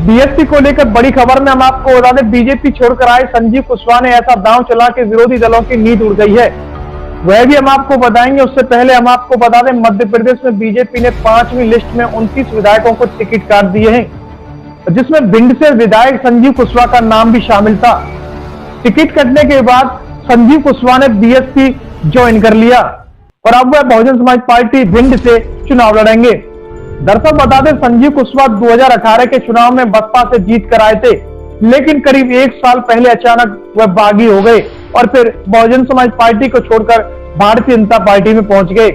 BSP को लेकर बड़ी खबर में हम आपको बता दें, बीजेपी छोड़कर आए संजीव कुशवाहा ने ऐसा दांव चला कि विरोधी दलों की नींद उड़ गई है। वह भी हम आपको बताएंगे। उससे पहले हम आपको बता दें, मध्य प्रदेश में बीजेपी ने 5वीं लिस्ट में 29 विधायकों को टिकट काट दिए हैं, जिसमें भिंड से विधायक संजीव कुशवाहा का नाम भी शामिल था। टिकट कटने के बाद संजीव कुशवाहा ने बीएसपी ज्वाइन कर लिया और अब वह बहुजन समाज पार्टी भिंड से चुनाव लड़ेंगे। दरअसल बता दें, संजीव कुशवाहा 2018 के चुनाव में बसपा से जीत कर आए थे, लेकिन करीब 1 साल पहले अचानक वह बागी हो गए और फिर बहुजन समाज पार्टी को छोड़कर भारतीय जनता पार्टी में पहुंच गए।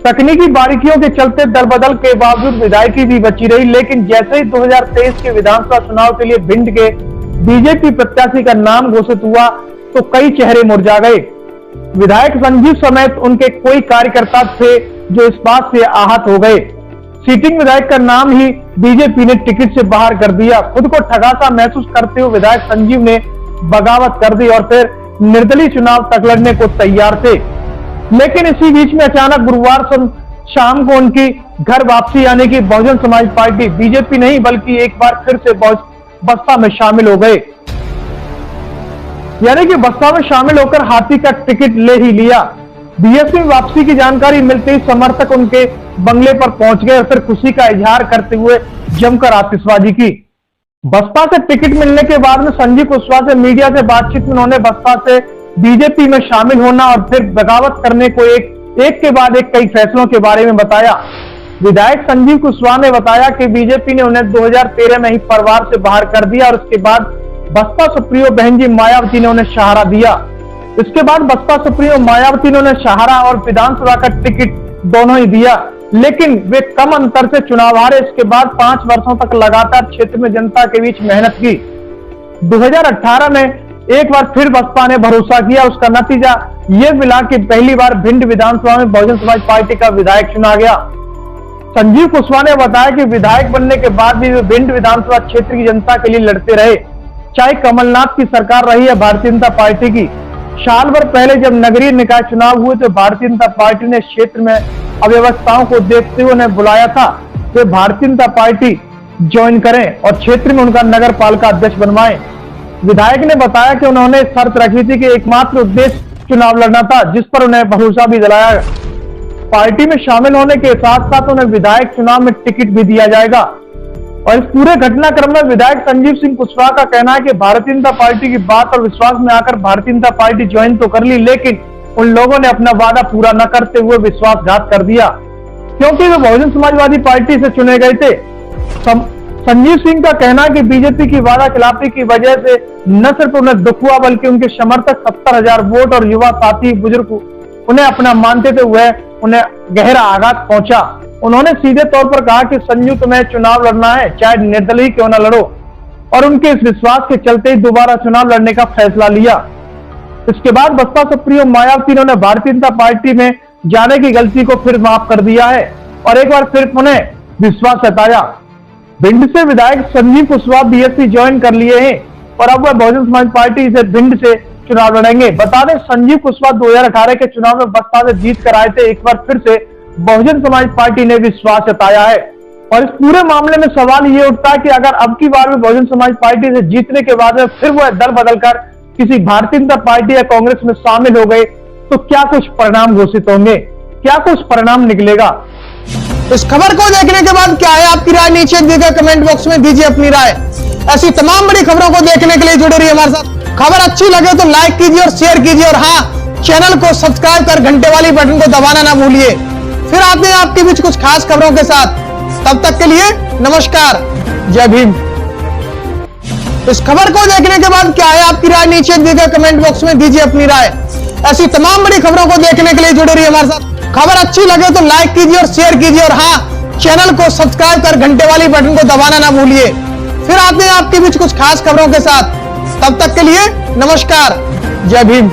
तकनीकी बारीकियों के चलते दल बदल के बावजूद विधायकी भी बची रही, लेकिन जैसे ही 2023 के विधानसभा चुनाव के लिए भिंड के बीजेपी प्रत्याशी का नाम घोषित हुआ तो कई चेहरे मुरझा गए। विधायक संजीव समेत उनके कोई कार्यकर्ता थे जो इस बात से आहत हो गए। सीटिंग विधायक का नाम ही बीजेपी ने टिकट से बाहर कर दिया। खुद को ठगा सा महसूस करते हुए विधायक संजीव ने बगावत कर दी और फिर निर्दलीय चुनाव तक लड़ने को तैयार थे। लेकिन इसी बीच में अचानक गुरुवार शाम को उनकी घर वापसी यानी कि बहुजन समाज पार्टी बीजेपी नहीं बल्कि एक बार फिर से बसपा में शामिल हो गए, यानी कि बसपा में शामिल होकर हाथी का टिकट ले ही लिया। बीएसपी में वापसी की जानकारी मिलते ही समर्थक उनके बंगले पर पहुंच गए और फिर खुशी का इजहार करते हुए जमकर आतिशबाजी की। बसपा से टिकट मिलने के बाद में संजीव कुशवाहा से मीडिया से बातचीत में उन्होंने बसपा से बीजेपी में शामिल होना और फिर बगावत करने को एक के बाद एक कई फैसलों के बारे में बताया। विधायक संजीव कुशवाहा ने बताया कि बीजेपी ने उन्हें 2013 में ही परिवार से बाहर कर दिया और उसके बाद बसपा सुप्रीमो बहन जी मायावती ने उन्हें सहारा दिया। इसके बाद बसपा सुप्रीमो मायावती ने उन्हें सहारा और विधानसभा का टिकट दोनों ही दिया, लेकिन वे कम अंतर से चुनाव हारे। इसके बाद 5 वर्षों तक लगातार क्षेत्र में जनता के बीच मेहनत की। 2018 में एक बार फिर बसपा ने भरोसा किया। उसका नतीजा ये मिला कि पहली बार भिंड विधानसभा में बहुजन समाज पार्टी का विधायक चुना गया। संजीव कुशवाहा ने बताया कि विधायक बनने के बाद भी वे भिंड विधानसभा क्षेत्र की जनता के लिए लड़ते रहे, चाहे कमलनाथ की सरकार रही है भारतीय जनता पार्टी की। साल भर पहले जब नगरीय निकाय चुनाव हुए तो भारतीय जनता पार्टी ने क्षेत्र में अव्यवस्थाओं को देखते हुए उन्हें बुलाया था वे भारतीय जनता पार्टी ज्वाइन करें और क्षेत्र में उनका नगर पालिका अध्यक्ष बनवाएं। विधायक ने बताया कि उन्होंने शर्त रखी थी कि एकमात्र उद्देश्य चुनाव लड़ना था, जिस पर उन्हें भरोसा भी दिलाया। पार्टी में शामिल होने के साथ साथ उन्हें विधायक चुनाव में टिकट भी दिया जाएगा। और इस पूरे घटनाक्रम में विधायक संजीव सिंह कुशवाहा का कहना है कि भारतीय जनता पार्टी की बात और विश्वास में आकर भारतीय जनता पार्टी ज्वाइन तो कर ली, लेकिन उन लोगों ने अपना वादा पूरा न करते हुए विश्वासघात कर दिया, क्योंकि वे बहुजन समाजवादी पार्टी से चुने गए थे। संजीव सिंह का कहना है कि बीजेपी की वादा खिलाफी की वजह से न सिर्फ उन्हें दुख हुआ बल्कि उनके समर्थक 70,000 वोट और युवा साथी बुजुर्ग उन्हें अपना मानते थे, वह उन्हें गहरा आघात पहुंचा। उन्होंने सीधे तौर पर कहा कि संजू तुम्हें चुनाव लड़ना है, चाहे निर्दलीय क्यों न लड़ो, और उनके इस विश्वास के चलते ही दोबारा चुनाव लड़ने का फैसला लिया। इसके बाद बसपा सुप्रीमो मायावती ने उन्हें भारतीय जनता पार्टी में जाने की गलती को फिर माफ कर दिया है और एक बार फिर उन्हें विश्वास जताया। भिंड से विधायक संजीव कुशवाहा बीएसपी ज्वाइन कर लिए हैं और अब वह बहुजन समाज पार्टी से भिंड से चुनाव लड़ेंगे। बता दें, संजीव कुशवाहा 2018 के चुनाव में बसपा से जीत कर आए थे। एक बार फिर से बहुजन समाज पार्टी ने विश्वास जताया है और इस पूरे मामले में सवाल ये उठता है कि अगर अब की बार में बहुजन समाज पार्टी से जीतने के बाद फिर वह दल बदलकर किसी भारतीय जनता पार्टी या कांग्रेस में शामिल हो गए तो क्या कुछ परिणाम घोषित होंगे, क्या कुछ परिणाम निकलेगा। इस खबर को देखने के बाद क्या है आपकी राय, नीचे दिए गए कमेंट बॉक्स में दीजिए अपनी राय। ऐसी तमाम बड़ी खबरों को देखने के लिए जुड़े रहिए हमारे साथ। खबर अच्छी लगे तो लाइक कीजिए और शेयर कीजिए और हाँ, चैनल को सब्सक्राइब कर घंटे वाली बटन को दबाना ना भूलिए। फिर आते हैं आपके बीच कुछ खास खबरों के साथ, तब तक के लिए नमस्कार, जय भीम। इस खबर को देखने के बाद क्या है आपकी राय, नीचे दिए गए कमेंट बॉक्स में दीजिए अपनी राय। ऐसी तमाम बड़ी खबरों को देखने के लिए जुड़े रहिए हमारे साथ। खबर अच्छी लगे तो लाइक कीजिए और शेयर कीजिए और हाँ, चैनल को सब्सक्राइब कर घंटे वाली बटन को दबाना ना भूलिए। फिर आते हैं आपके बीच कुछ खास खबरों के साथ, तब तक के लिए नमस्कार, जय भीम।